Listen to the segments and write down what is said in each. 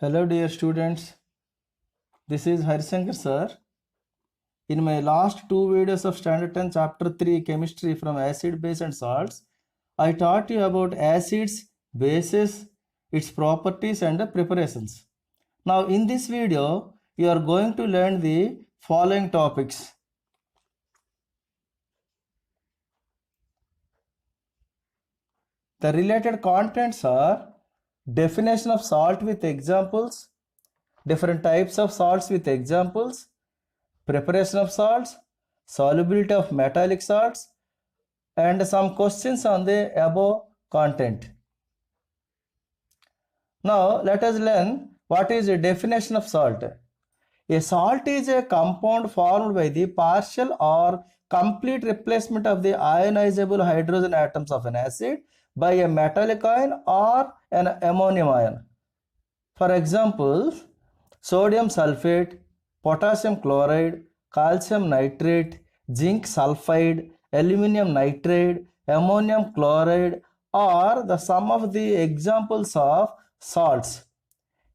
Hello dear students, this is Harisankar sir. In my last two videos of Standard 10 Chapter 3 Chemistry from Acid, Base and Salts, I taught you about acids, bases, its properties and preparations. Now in this video, you are going to learn the following topics. The related contents are definition of salt with examples, different types of salts with examples, preparation of salts, solubility of metallic salts, and some questions on the above content. Now let us learn what is the definition of salt. A salt is a compound formed by the partial or complete replacement of the ionizable hydrogen atoms of an acid by a metallic ion or an ammonium ion. For example, sodium sulfate, potassium chloride, calcium nitrate, zinc sulfide, aluminum nitrate, ammonium chloride are the some of the examples of salts.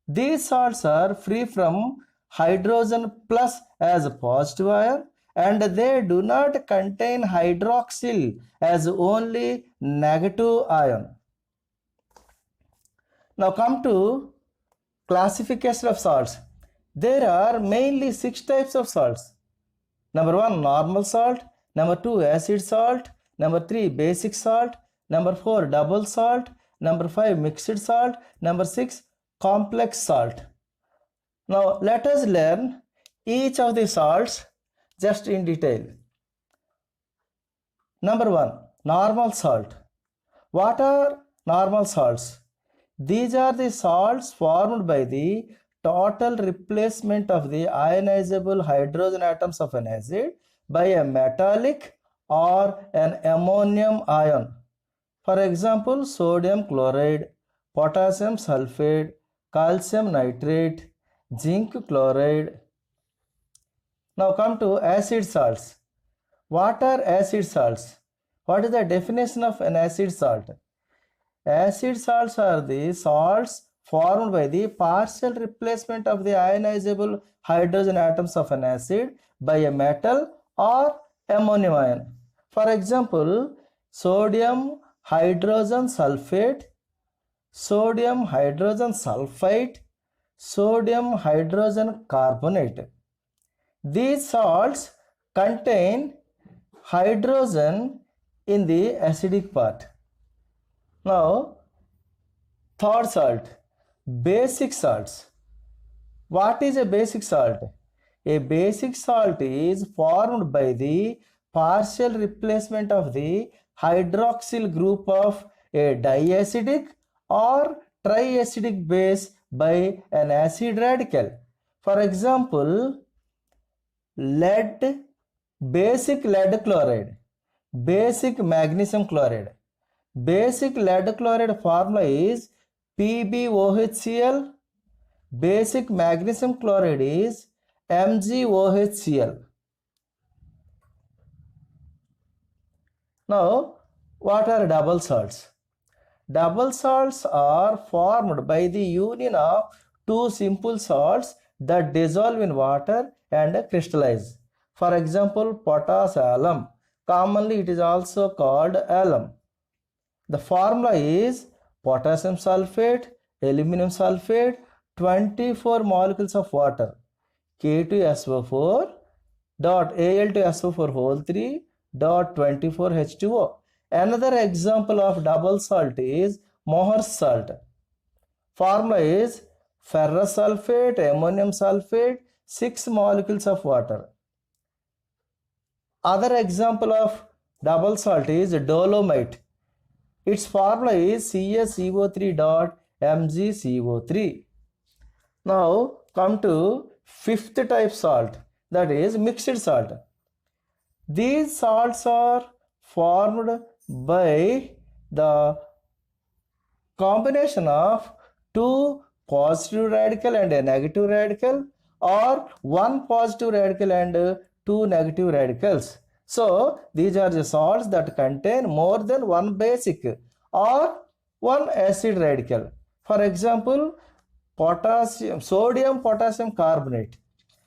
These salts are free from hydrogen plus as a positive ion and they do not contain hydroxyl as only negative ion. Now come to classification of salts. There are mainly 6 types of salts. Number 1, normal salt. Number 2, acid salt. Number 3, basic salt. Number 4, double salt. Number 5, mixed salt. Number 6, complex salt. Now let us learn each of the salts just in detail. Number 1, normal salt. What are normal salts? These are the salts formed by the total replacement of the ionizable hydrogen atoms of an acid by a metallic or an ammonium ion. For example, sodium chloride, potassium sulfate, calcium nitrate, zinc chloride. Now come to acid salts. What are acid salts? What is the definition of an acid salt? Acid salts are the salts formed by the partial replacement of the ionizable hydrogen atoms of an acid by a metal or ammonium ion. For example, sodium hydrogen sulfate, sodium hydrogen sulfite, sodium hydrogen carbonate. These salts contain hydrogen in the acidic part. Now, third salt, basic salts. What is a basic salt? A basic salt is formed by the partial replacement of the hydroxyl group of a diacidic or triacidic base by an acid radical. For example, lead, basic lead chloride, basic magnesium chloride. Basic lead chloride formula is PbOHCl. Basic magnesium chloride is MgOHCl. Now, what are double salts? Double salts are formed by the union of two simple salts that dissolve in water and crystallize. For example, potash alum. Commonly, it is also called alum. The formula is potassium sulfate, aluminum sulfate, 24 molecules of water, K2SO4 dot Al2SO4 whole 3 dot 24 H2O. Another example of double salt is Mohr's salt. Formula is ferrous sulfate, ammonium sulfate, 6 molecules of water. Other example of double salt is dolomite. Its formula is CaCO3 dot MgCO3. Now come to fifth type salt, that is mixed salt. These salts are formed by the combination of two positive radical and a negative radical or one positive radical and two negative radicals. So these are the salts that contain more than one basic or one acid radical. For example, potassium, sodium potassium carbonate.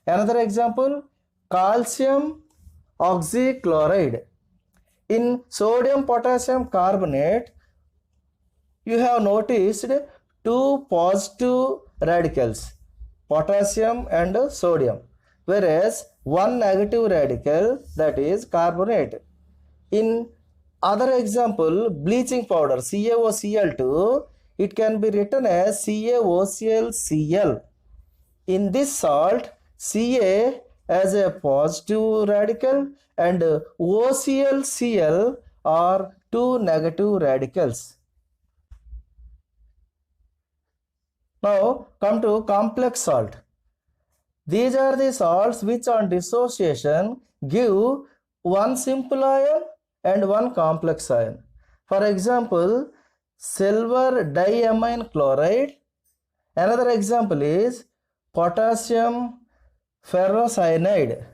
Another example, calcium oxychloride. In sodium potassium carbonate, you have noticed two positive radicals, potassium and sodium, whereas one negative radical, that is carbonate. In other example, bleaching powder CaOCl2, it can be written as CaOClCl. In this salt, Ca as a positive radical and OClCl are two negative radicals. Now come to complex salt. These are the salts which on dissociation give one simple ion and one complex ion. For example, silver diamine chloride. Another example is potassium ferrocyanide.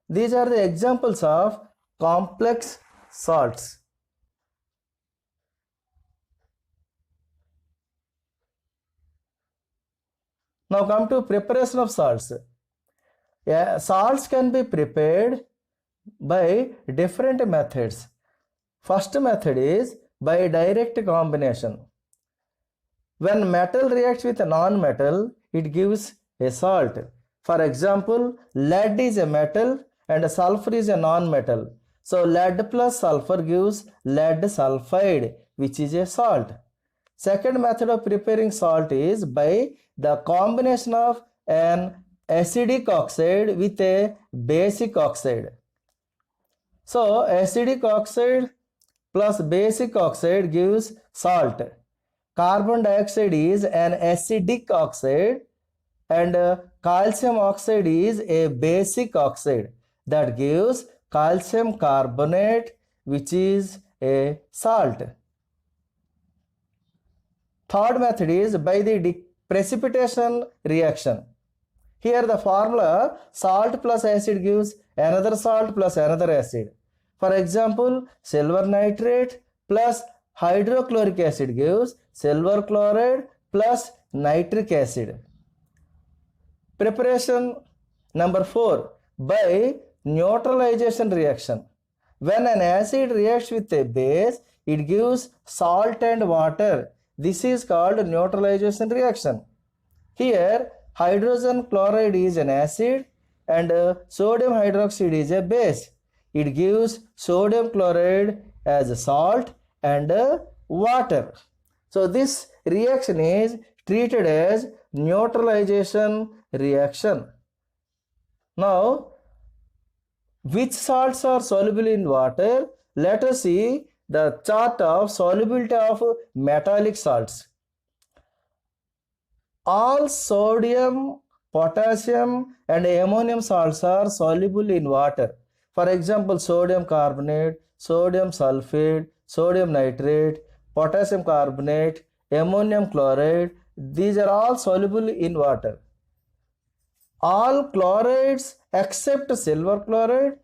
These are the examples of complex salts. Now come to preparation of salts. Salts can be prepared by different methods. First method is by direct combination. When metal reacts with a non-metal, it gives a salt. For example, lead is a metal and sulfur is a non-metal. So lead plus sulfur gives lead sulfide, which is a salt. Second method of preparing salt is by the combination of an acidic oxide with a basic oxide. So acidic oxide plus basic oxide gives salt. Carbon dioxide is an acidic oxide and calcium oxide is a basic oxide that gives calcium carbonate, which is a salt. Third method is by the precipitation reaction. Here the formula salt plus acid gives another salt plus another acid. For example, silver nitrate plus hydrochloric acid gives silver chloride plus nitric acid. Preparation number 4, by neutralization reaction. When an acid reacts with a base, it gives salt and water. This is called neutralization reaction. Here hydrogen chloride is an acid and sodium hydroxide is a base. It gives sodium chloride as a salt and water. So this reaction is treated as neutralization reaction. Now, which salts are soluble in water? Let us see the chart of solubility of metallic salts. All sodium, potassium and ammonium salts are soluble in water. For example, sodium carbonate, sodium sulfate, sodium nitrate, potassium carbonate, ammonium chloride, these are all soluble in water. All chlorides except silver chloride,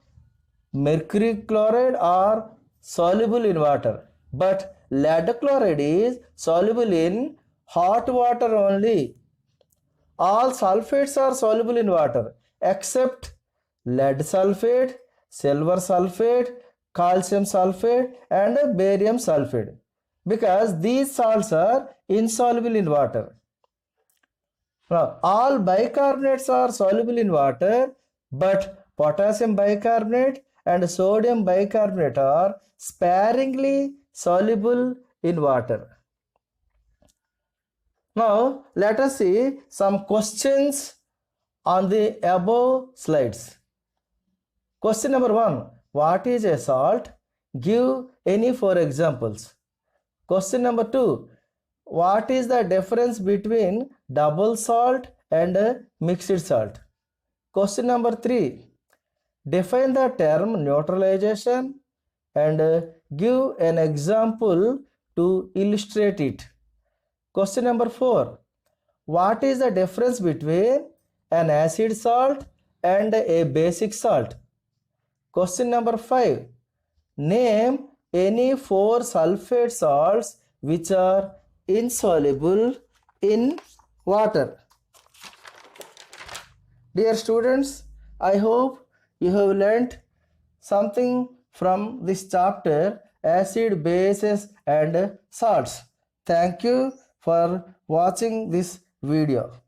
mercury chloride are soluble in water, but lead chloride is soluble in hot water only. All sulfates are soluble in water except lead sulfate, silver sulfate, calcium sulfate and barium sulfate, because these salts are insoluble in water. Now, all bicarbonates are soluble in water, but potassium bicarbonate and sodium bicarbonate are sparingly soluble in water. Now, let us see some questions on the above slides. Question number 1. What is a salt? Give any 4 examples. Question number 2. What is the difference between double salt and mixed salt? Question number 3. Define the term neutralization and give an example to illustrate it. Question number 4. What is the difference between an acid salt and a basic salt? Question number 5. Name any 4 sulfate salts which are insoluble in water. Dear students, I hope you have learnt something from this chapter, acid, bases and salts. Thank you for watching this video.